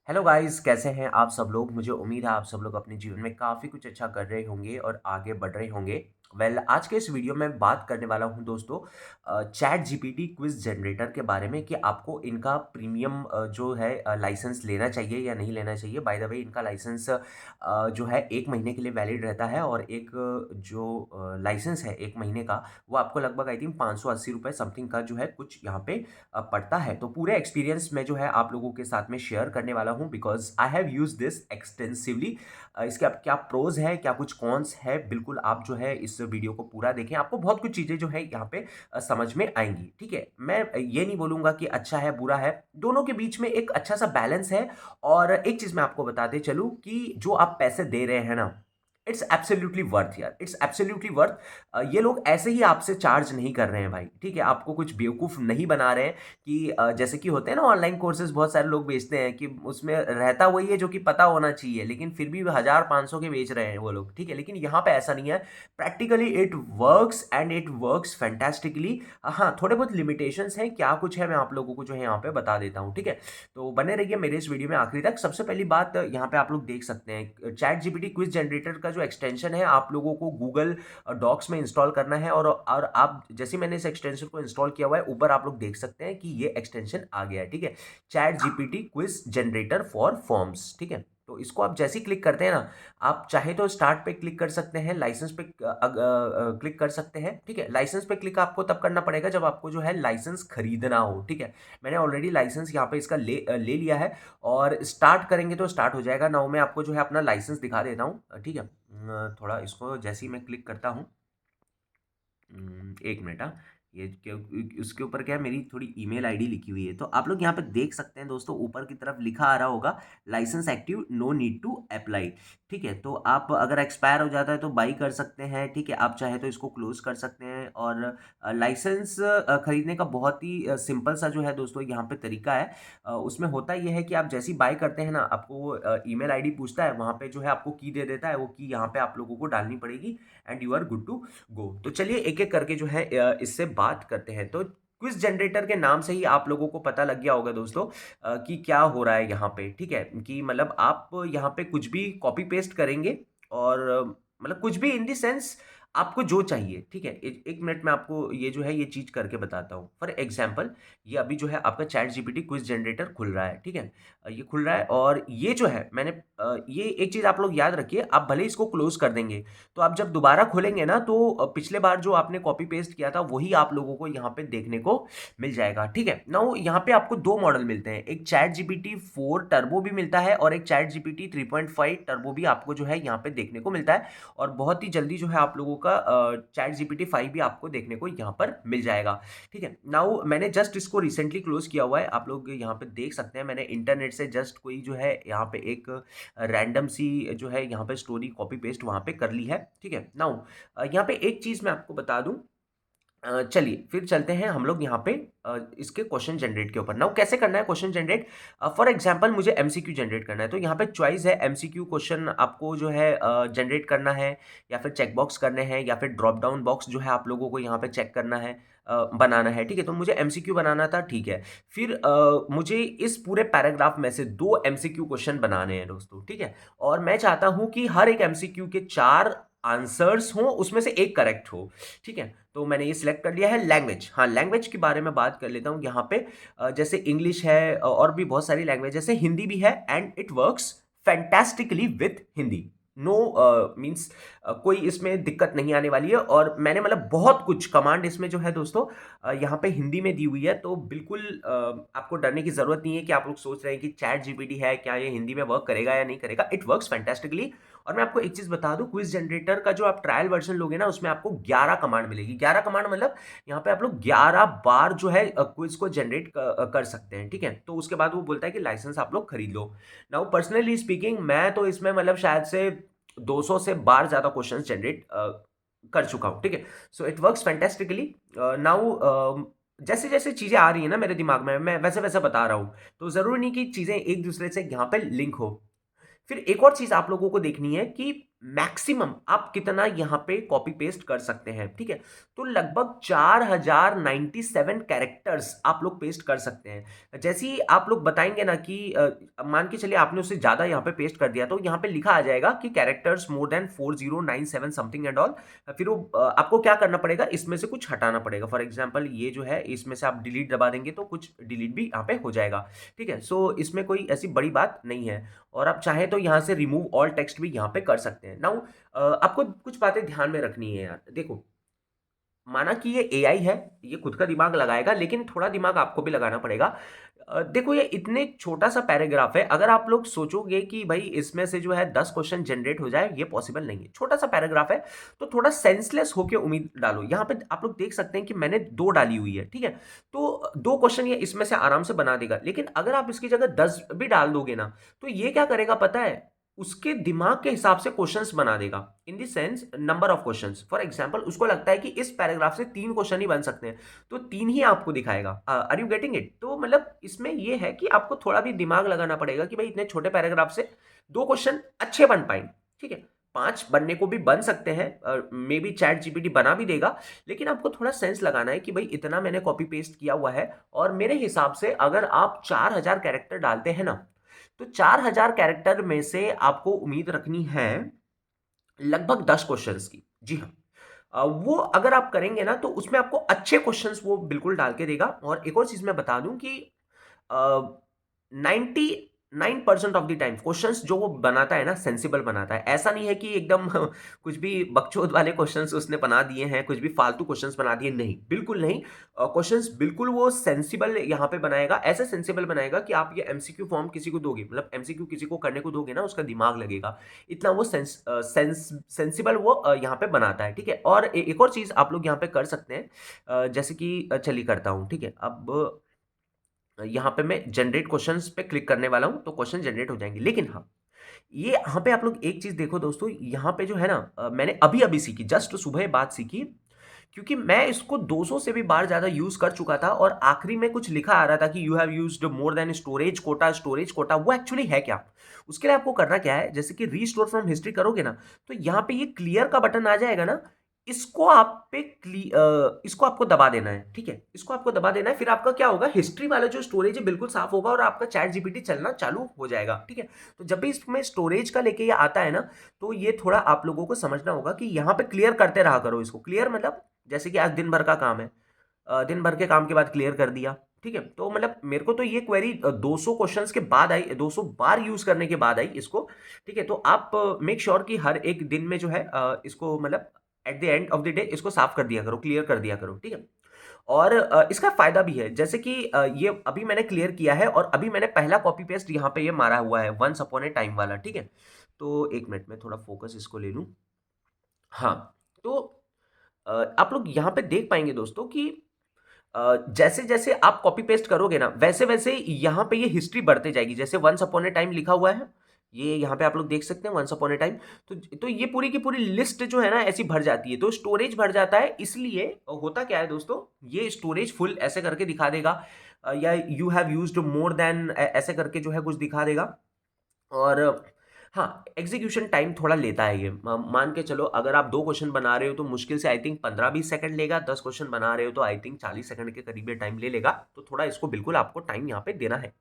Hello guys, कैसे हैं आप सब लोग। मुझे उम्मीद है आप सब लोग अपने जीवन में काफ़ी कुछ अच्छा कर रहे होंगे और आगे बढ़ रहे होंगे। आज के इस वीडियो में बात करने वाला हूं दोस्तों चैट जीपीटी क्विज जनरेटर के बारे में कि आपको इनका प्रीमियम जो है लाइसेंस लेना चाहिए या नहीं लेना चाहिए। बाय द वे इनका लाइसेंस जो है 1 महीने के लिए वैलिड रहता है और एक जो लाइसेंस है 1 महीने का वो आपको लगभग आई थिंक 580 रुपये समथिंग का जो है कुछ यहाँ पे पड़ता है। तो पूरे एक्सपीरियंस में जो है आप लोगों के साथ में शेयर करने वाला हूँ because I have use this extensively. इसके अब क्या प्रोज है, क्या कुछ कॉन्स है, बिल्कुल आप जो है इस वीडियो को पूरा देखें। आपको बहुत कुछ चीज़ें जो है यहाँ पे समझ में आएंगी। ठीक है, मैं ये नहीं बोलूँगा कि अच्छा है बुरा है, दोनों के बीच में एक अच्छा सा बैलेंस है। और एक चीज़ मैं आपको बताते चलूँ कि जो आप पैसे दे रहे हैं ना, इट्स एब्सोल्युटली वर्थ यार, इट्स एब्सोल्युटली वर्थ। ये लोग ऐसे ही आपसे चार्ज नहीं कर रहे हैं भाई। ठीक है, आपको कुछ बेवकूफ़ नहीं बना रहे हैं कि जैसे कि होते हैं ना ऑनलाइन कोर्सेज बहुत सारे लोग बेचते हैं कि उसमें रहता वही है जो कि पता होना चाहिए, लेकिन फिर भी 1000-500 के बेच रहे हैं वो लोग। ठीक है, लेकिन यहाँ पे ऐसा नहीं है। Practically it works and it works fantastically. हाँ, थोड़े बहुत लिमिटेशंस हैं, क्या कुछ है मैं आप लोगों को जो है यहाँ पे बता देता हूँ। ठीक है, तो बने रहिए मेरे इस वीडियो में आखिरी तक। सबसे पहली बात यहाँ पे आप लोग देख सकते हैं चैट जीपीटी क्विज जनरेटर का जो एक्सटेंशन है आप लोगों को गूगल डॉक्स में इंस्टॉल करना है। और आप जैसे मैंने इस एक्सटेंशन को इंस्टॉल किया हुआ है, ऊपर आप लोग देख सकते हैं कि ये एक्सटेंशन आ गया है। ठीक है, chat GPT quiz generator for forms. ठीक है, तो इसको आप जैसे ही क्लिक करते हैं ना, आप चाहे तो स्टार्ट पे क्लिक कर सकते हैं, लाइसेंस पे क्लिक कर सकते हैं। ठीक है, लाइसेंस पे क्लिक आपको तब करना पड़ेगा जब आपको जो है लाइसेंस खरीदना हो। ठीक है, मैंने ऑलरेडी लाइसेंस यहाँ पे इसका ले लिया है और स्टार्ट करेंगे तो स्टार्ट हो जाएगा। नाउ मैं आपको जो है अपना लाइसेंस दिखा देता हूँ। ठीक है, थोड़ा इसको जैसे ही मैं क्लिक करता हूँ, 1 मिनट। हाँ, ये क्यों, उसके ऊपर क्या है, मेरी थोड़ी ईमेल आईडी लिखी हुई है। तो आप लोग यहाँ पे देख सकते हैं दोस्तों, ऊपर की तरफ लिखा आ रहा होगा licence active, no need to apply. ठीक है, तो आप अगर एक्सपायर हो जाता है तो बाई कर सकते हैं। ठीक है, आप चाहे तो इसको क्लोज कर सकते हैं। और लाइसेंस खरीदने का बहुत ही सिंपल सा जो है दोस्तों यहाँ पे तरीका है। उसमें होता ये है कि आप जैसे ही बाय करते हैं ना, आपको वो ईमेल आईडी पूछता है, वहाँ पे जो है आपको की दे देता है। वो की यहाँ पे आप लोगों को डालनी पड़ेगी and you are good to go. तो चलिए एक एक करके जो है इससे बात करते हैं। तो क्विज जनरेटर के नाम से ही आप लोगों को पता लग गया होगा दोस्तों कि क्या हो रहा है यहाँ पे। ठीक है, कि मतलब आप यहाँ पे कुछ भी कॉपी पेस्ट करेंगे और मतलब कुछ भी इन दी सेंस आपको जो चाहिए। ठीक है, एक मिनट में आपको ये जो है ये चीज करके बताता हूँ। फॉर एग्जाम्पल, ये अभी जो है आपका चैट जीपीटी क्विज जनरेटर खुल रहा है। ठीक है, ये खुल रहा है और ये जो है मैंने ये एक चीज आप लोग याद रखिए, आप भले इसको क्लोज कर देंगे तो आप जब दोबारा खोलेंगे ना तो पिछले बार जो आपने कॉपी पेस्ट किया था वही आप लोगों को यहाँ पे देखने को मिल जाएगा। ठीक है, नाउ यहाँ पे आपको दो मॉडल मिलते हैं, एक चैट जीपीटी 4 टर्बो भी मिलता है और एक चैट जीपीटी 3.5 टर्बो भी आपको जो है यहाँ पे देखने को मिलता है। और बहुत ही जल्दी जो है आप लोगों का चैट जीपीटी 5 भी आपको देखने को यहाँ पर मिल जाएगा। ठीक है, नाउ मैंने जस्ट इसको रिसेंटली क्लोज किया हुआ है, आप लोग यहाँ पे देख सकते हैं। मैंने इंटरनेट से जस्ट कोई जो है यहाँ पे एक रैंडम सी जो है यहाँ पे स्टोरी कॉपी पेस्ट वहाँ पे कर ली है। ठीक है, नाउ यहाँ पे एक चीज़ मैं आपको बता दूं। चलिए फिर चलते हैं हम लोग यहाँ पे इसके क्वेश्चन जनरेट के ऊपर। नाउ कैसे करना है क्वेश्चन जनरेट। फॉर एग्जांपल मुझे एमसीक्यू जनरेट करना है, तो यहाँ पे चॉइस है एमसीक्यू क्वेश्चन आपको जो है जनरेट करना है, या फिर चेक बॉक्स करने हैं, या फिर ड्रॉप डाउन बॉक्स जो है आप लोगों को यहाँ पे चेक करना है, बनाना है। ठीक है, तो मुझे एमसीक्यू बनाना था। ठीक है, फिर मुझे इस पूरे पैराग्राफ में से 2 एमसीक्यू क्वेश्चन बनाने हैं दोस्तों। ठीक है, और मैं चाहता हूं कि हर एक एमसीक्यू के 4 आंसर्स हों, उसमें से एक करेक्ट हो। ठीक है, तो मैंने ये सिलेक्ट कर लिया है। लैंग्वेज, हाँ लैंग्वेज के बारे में बात कर लेता हूँ यहाँ पे। जैसे इंग्लिश है और भी बहुत सारी लैंग्वेज, जैसे हिंदी भी है and it works fantastically with Hindi. No means कोई इसमें दिक्कत नहीं आने वाली है। और मैंने मतलब बहुत कुछ कमांड इसमें जो है दोस्तों यहाँ पे हिंदी में दी हुई है, तो बिल्कुल आपको डरने की जरूरत नहीं है कि आप लोग सोच रहे हैं कि चैट जीपीटी है क्या ये हिंदी में वर्क करेगा या नहीं करेगा। It works fantastically. और मैं आपको एक चीज बता दूं, क्विज जनरेटर का जो आप ट्रायल वर्जन लोगे ना, उसमें आपको 11 कमांड मिलेगी। 11 कमांड मतलब यहाँ पे आप लोग 11 बार जो है क्विज को जनरेट कर सकते हैं। ठीक है, तो उसके बाद वो बोलता है कि लाइसेंस आप लोग खरीद लो। नाउ पर्सनली स्पीकिंग, मैं तो इसमें मतलब शायद से 200 से बार ज्यादा क्वेश्चंस जनरेट कर चुका हूं। ठीक है, so it works fantastically. Now जैसे जैसे चीजें आ रही है ना मेरे दिमाग में, मैं वैसे वैसे बता रहा हूं, तो जरूरी नहीं कि चीजें एक दूसरे से यहाँ पे लिंक हो। फिर एक और चीज आप लोगों को देखनी है कि मैक्सिमम आप कितना यहाँ पे कॉपी पेस्ट कर सकते हैं, ठीक है। तो लगभग 4097 कैरेक्टर्स आप लोग पेस्ट कर सकते हैं। जैसे ही आप लोग बताएंगे ना कि मान के चलिए आपने उससे ज्यादा यहाँ पे पेस्ट कर दिया, तो यहाँ पे लिखा आ जाएगा कि characters more than 4097 something and all. फिर वो आपको क्या करना पड़ेगा, इसमें से कुछ हटाना पड़ेगा। फॉर एग्जाम्पल ये जो है, इसमें से आप डिलीट दबा देंगे तो कुछ डिलीट भी यहाँ पे हो जाएगा, ठीक है। सो इसमें कोई ऐसी बड़ी बात नहीं है। और आप चाहें तो यहाँ से रिमूव ऑल टेक्स्ट भी यहाँ पे कर सकते हैं। नाउ आपको कुछ बातें ध्यान में रखनी है यार। देखो, माना कि ये एआई है, ये खुद का दिमाग लगाएगा, लेकिन थोड़ा दिमाग आपको भी लगाना पड़ेगा। देखो, ये इतने छोटा सा पैराग्राफ है, अगर आप लोग सोचोगे कि भाई इसमें से जो है 10 क्वेश्चन जनरेट हो जाए, ये पॉसिबल नहीं है। छोटा सा पैराग्राफ है, तो थोड़ा सेंसलेस होके उम्मीद डालो। यहाँ पे आप लोग देख सकते हैं कि मैंने 2 डाली हुई है, ठीक है। तो 2 क्वेश्चन ये इसमें से आराम से बना देगा, लेकिन अगर आप इसकी जगह 10 भी डाल दोगे ना, तो ये क्या करेगा पता है, उसके दिमाग के हिसाब से क्वेश्चंस बना देगा। In the sense number of questions. For example उसको लगता है कि इस पैराग्राफ से 3 क्वेश्चन ही बन सकते हैं, तो 3 ही आपको दिखाएगा। Are you getting it? तो मतलब इसमें ये है कि आपको थोड़ा भी दिमाग लगाना पड़ेगा कि भाई इतने छोटे पैराग्राफ से 2 क्वेश्चन अच्छे बन पाएंगे, ठीक है। 5 बनने को भी बन सकते हैं, मे बी चैट जीपीटी बना भी देगा, लेकिन आपको थोड़ा सेंस लगाना है कि भाई इतना मैंने कॉपी पेस्ट किया हुआ है। और मेरे हिसाब से अगर आप 4000 कैरेक्टर डालते हैं ना, तो 4000 कैरेक्टर में से आपको उम्मीद रखनी है लगभग 10 क्वेश्चंस की। जी हाँ। वो अगर आप करेंगे ना, तो उसमें आपको अच्छे क्वेश्चंस वो बिल्कुल डाल के देगा। और एक और चीज मैं बता दूं कि 99% ऑफ द टाइम क्वेश्चंस जो वो बनाता है ना, सेंसिबल बनाता है। ऐसा नहीं है कि एकदम कुछ भी बकचोद वाले क्वेश्चंस उसने बना दिए हैं, कुछ भी फालतू क्वेश्चंस बना दिए, नहीं, बिल्कुल नहीं। क्वेश्चंस बिल्कुल वो सेंसिबल यहाँ पे बनाएगा, ऐसे सेंसिबल बनाएगा कि आप ये एमसीक्यू फॉर्म किसी को दोगे, मतलब एमसीक्यू किसी को करने को दोगे ना, उसका दिमाग लगेगा। इतना वो सेंसिबल वो यहाँ पे बनाता है, ठीक है। और एक और चीज आप लोग यहाँ पे कर सकते हैं, जैसे कि चलिए करता हूँ, ठीक है। अब यहाँ पे मैं जनरेट क्वेश्चंस पे क्लिक करने वाला हूँ, तो क्वेश्चन जनरेट हो जाएंगे। लेकिन हाँ, ये यहाँ पे आप लोग एक चीज देखो दोस्तों, यहाँ पे जो है ना, मैंने अभी अभी सीखी, जस्ट सुबह बात सीखी, क्योंकि मैं इसको 200 से भी बार ज्यादा यूज कर चुका था। और आखिरी में कुछ लिखा आ रहा था कि you have used more than storage quota, storage quota. वो एक्चुअली है क्या? उसके लिए आपको करना क्या है, जैसे कि रीस्टोर फ्रॉम हिस्ट्री करोगे ना, तो यहाँ पे ये क्लियर का बटन आ जाएगा ना, इसको आप पे इसको आपको दबा देना है, ठीक है। इसको आपको दबा देना है, फिर आपका क्या होगा, हिस्ट्री वाला जो स्टोरेज है बिल्कुल साफ होगा और आपका चैट जीपीटी चलना चालू हो जाएगा, ठीक है। तो जब भी इसमें स्टोरेज का लेके ये आता है ना, तो ये थोड़ा आप लोगों को समझना होगा कि यहाँ पे क्लियर करते रहा करो इसको। क्लियर मतलब जैसे कि आज दिन भर का काम है, दिन भर के काम के बाद क्लियर कर दिया, ठीक है। तो मतलब मेरे को तो ये क्वेरी 200 क्वेश्चंस के बाद आई, 200 बार यूज करने के बाद आई इसको, ठीक है। तो आप मेक श्योर कि हर एक दिन में जो है इसको मतलब at the end of the day इसको साफ कर दिया करो, क्लियर कर दिया करो, ठीक है। और इसका फायदा भी है, जैसे कि ये अभी मैंने क्लियर किया है और अभी मैंने पहला कॉपी पेस्ट यहाँ पे ये मारा हुआ है, वंस अपॉन ए टाइम वाला, ठीक है। तो एक मिनट में थोड़ा फोकस इसको ले लूँ। हाँ, तो आप लोग यहाँ पे देख पाएंगे दोस्तों कि जैसे जैसे आप कॉपी पेस्ट करोगे ना, वैसे वैसे यहाँ पे ये हिस्ट्री बढ़ते जाएगी। जैसे वंस अपॉन ए टाइम लिखा हुआ है, ये यहाँ पे आप लोग देख सकते हैं, वंस अपॉन ए टाइम। तो ये पूरी की पूरी लिस्ट जो है ना, ऐसी भर जाती है, तो स्टोरेज भर जाता है। इसलिए होता क्या है दोस्तों, ये स्टोरेज फुल ऐसे करके दिखा देगा, या you have used more then ऐसे करके जो है कुछ दिखा देगा। और हाँ, एग्जीक्यूशन टाइम थोड़ा लेता है ये। मान के चलो, अगर आप 2 क्वेश्चन बना रहे हो तो मुश्किल से आई थिंक 15-20 सेकंड लेगा। 10 क्वेश्चन बना रहे हो तो आई थिंक 40 सेकंड के करीब ये टाइम ले लेगा। तो थोड़ा इसको बिल्कुल आपको टाइम यहाँ पे देना है।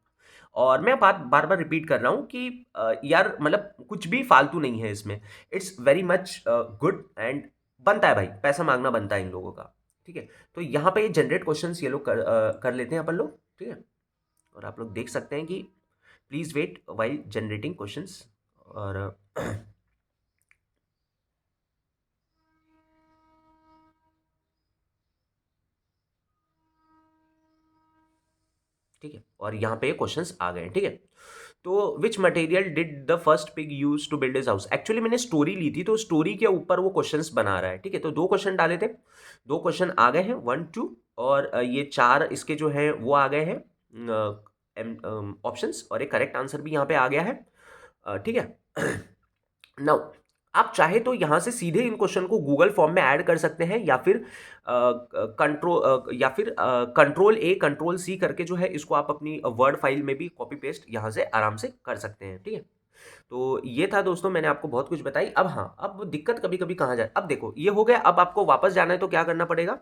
और मैं बात बार बार रिपीट कर रहा हूँ कि यार मतलब कुछ भी फालतू नहीं है इसमें। It's very much good and बनता है भाई, पैसा मांगना बनता है इन लोगों का, ठीक है। तो यहाँ पे ये जनरेट क्वेश्चन ये लोग कर लेते हैं अपन लोग, ठीक है। और आप लोग देख सकते हैं कि please wait while generating questions. और ठीक है, और यहाँ पे क्वेश्चंस आ गए हैं, ठीक है। तो which material did the first pig use to build his house? Actually मैंने स्टोरी ली थी, तो स्टोरी के ऊपर वो क्वेश्चंस बना रहा है, ठीक है। तो 2 क्वेश्चन डाले थे, 2 क्वेश्चन आ गए हैं, 1 2। और ये 4 इसके जो है वो आ गए हैं ऑप्शंस, और एक करेक्ट आंसर भी यहाँ पे आ गया है, ठीक है। नाउ, आप चाहे तो यहाँ से सीधे इन क्वेश्चन को गूगल फॉर्म में ऐड कर सकते हैं, या फिर कंट्रोल ए कंट्रोल सी करके जो है इसको आप अपनी वर्ड फाइल में भी कॉपी पेस्ट यहाँ से आराम से कर सकते हैं, ठीक है। तो ये था दोस्तों, मैंने आपको बहुत कुछ बताई। अब हाँ, अब दिक्कत कभी-कभी कहाँ जाए, अब देखो ये हो गया, अब आपको वापस जाना है तो क्या करना पड़ेगा?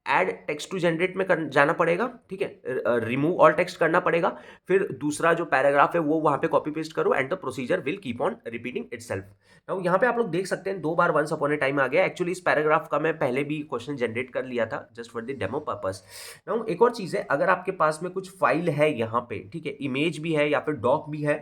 ऐड टेक्स्ट टू जनरेट में जाना पड़ेगा, ठीक है, रिमूव ऑल टेक्स्ट करना पड़ेगा, फिर दूसरा जो पैराग्राफ है वो वहां पे कॉपी पेस्ट करो, and the procedure will keep on repeating itself. Now यहाँ पे आप लोग देख सकते हैं 2 बार वंस अपॉन ए टाइम आ गया। एक्चुअली इस पैराग्राफ का मैं पहले भी क्वेश्चन जनरेट कर लिया था just for the demo purpose. Now एक और चीज है, अगर आपके पास में कुछ फाइल है यहाँ पे, ठीक है, इमेज भी है या फिर डॉक भी है,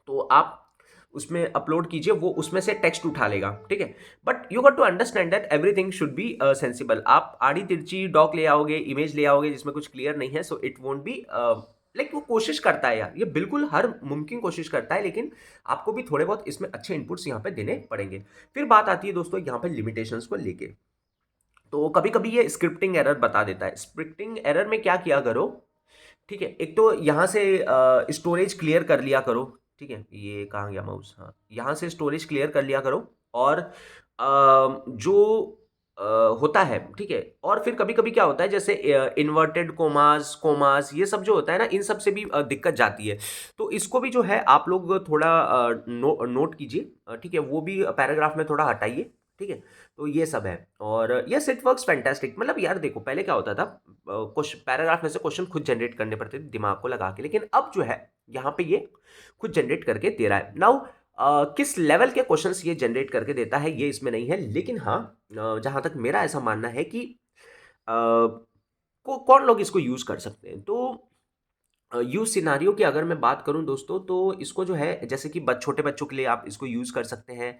तो आप उसमें अपलोड कीजिए, वो उसमें से टेक्स्ट उठा लेगा, ठीक है। But you got to understand that everything should be sensible. आप आड़ी तिरछी डॉक ले आओगे, इमेज ले आओगे जिसमें कुछ क्लियर नहीं है, so it won't be like, वो कोशिश करता है यार, ये बिल्कुल हर मुमकिन कोशिश करता है, लेकिन आपको भी थोड़े बहुत इसमें अच्छे इनपुट्स यहाँ पे देने पड़ेंगे। फिर बात आती है दोस्तों यहाँ पे लिमिटेशंस को लेके। तो कभी कभी ये स्क्रिप्टिंग एरर बता देता है। स्क्रिप्टिंग एरर में क्या किया करो, ठीक है, एक तो यहाँ से स्टोरेज क्लियर कर लिया करो, ठीक है, ये कहाँ गया माउस, हाँ, यहाँ से स्टोरेज क्लियर कर लिया करो। और जो अ, होता है, ठीक है, और फिर कभी कभी क्या होता है, जैसे इन्वर्टेड कोमास कोमास ये सब जो होता है ना, इन सब से भी दिक्कत जाती है। तो इसको भी जो है आप लोग थोड़ा नोट कीजिए, ठीक है, वो भी पैराग्राफ में थोड़ा हटाइए, ठीक है। तो ये सब है, और यस इट वर्क्स फैंटास्टिक। मतलब यार देखो, पहले क्या होता था, क्वेश्चन पैराग्राफ में से क्वेश्चन खुद जनरेट करने पड़ते थे दिमाग को लगा के, लेकिन अब जो है यहाँ पे ये खुद जनरेट करके दे रहा है। नाउ किस लेवल के क्वेश्चंस ये जनरेट करके देता है ये इसमें नहीं है, लेकिन हाँ, जहाँ तक मेरा ऐसा मानना है कि कौन लोग इसको यूज़ कर सकते हैं, तो यूज़ सिनारियो की अगर मैं बात करूं दोस्तों, तो इसको जो है जैसे कि छोटे बच्चों के लिए आप इसको यूज़ कर सकते हैं,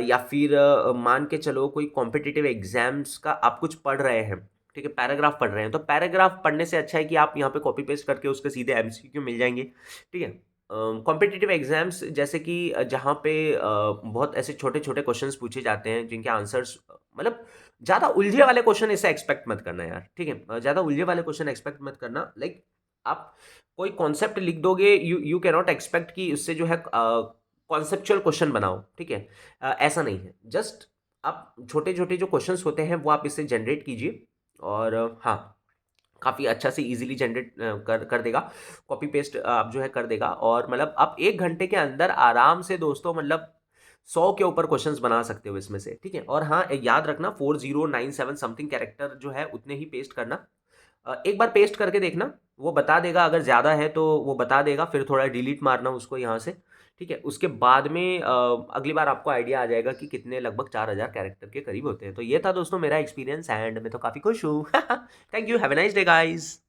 या फिर मान के चलो कोई कॉम्पिटिटिव एग्जाम्स का आप कुछ पढ़ रहे हैं, ठीक है, पैराग्राफ पढ़ रहे हैं, तो पैराग्राफ पढ़ने से अच्छा है कि आप यहाँ पे कॉपी पेस्ट करके उसके सीधे एमसीक्यू मिल जाएंगे, ठीक है। कॉम्पिटिटिव एग्जाम्स जैसे कि जहाँ पे बहुत ऐसे छोटे छोटे क्वेश्चंस पूछे जाते हैं जिनके आंसर्स मतलब ज़्यादा उलझे वाले क्वेश्चन ऐसे एक्सपेक्ट मत करना यार, ठीक है, ज़्यादा उलझे वाले क्वेश्चन एक्सपेक्ट मत करना। लाइक आप कोई कॉन्सेप्ट लिख दोगे, यू कैन नॉट एक्सपेक्ट कि उससे जो है कॉन्सेप्चुअल क्वेश्चन बनाओ, ठीक है, ऐसा नहीं है। जस्ट आप छोटे छोटे जो क्वेश्चंस होते हैं वो आप इससे जनरेट कीजिए, और हाँ, काफ़ी अच्छा से इजीली जनरेट कर कर देगा, कॉपी पेस्ट आप जो है कर देगा, और मतलब आप 1 घंटे के अंदर आराम से दोस्तों मतलब 100 के ऊपर क्वेश्चंस बना सकते हो इसमें से, ठीक है। और हाँ, याद रखना 4097 समथिंग कैरेक्टर जो है उतने ही पेस्ट करना। एक बार पेस्ट करके देखना, वो बता देगा, अगर ज़्यादा है तो वो बता देगा, फिर थोड़ा डिलीट मारना उसको यहाँ से, ठीक है। उसके बाद में अगली बार आपको आइडिया आ जाएगा कि कितने, लगभग 4000 कैरेक्टर के करीब होते हैं। तो ये था दोस्तों मेरा एक्सपीरियंस, एंड मैं तो काफ़ी खुश हूँ। Thank you, have a nice day guys.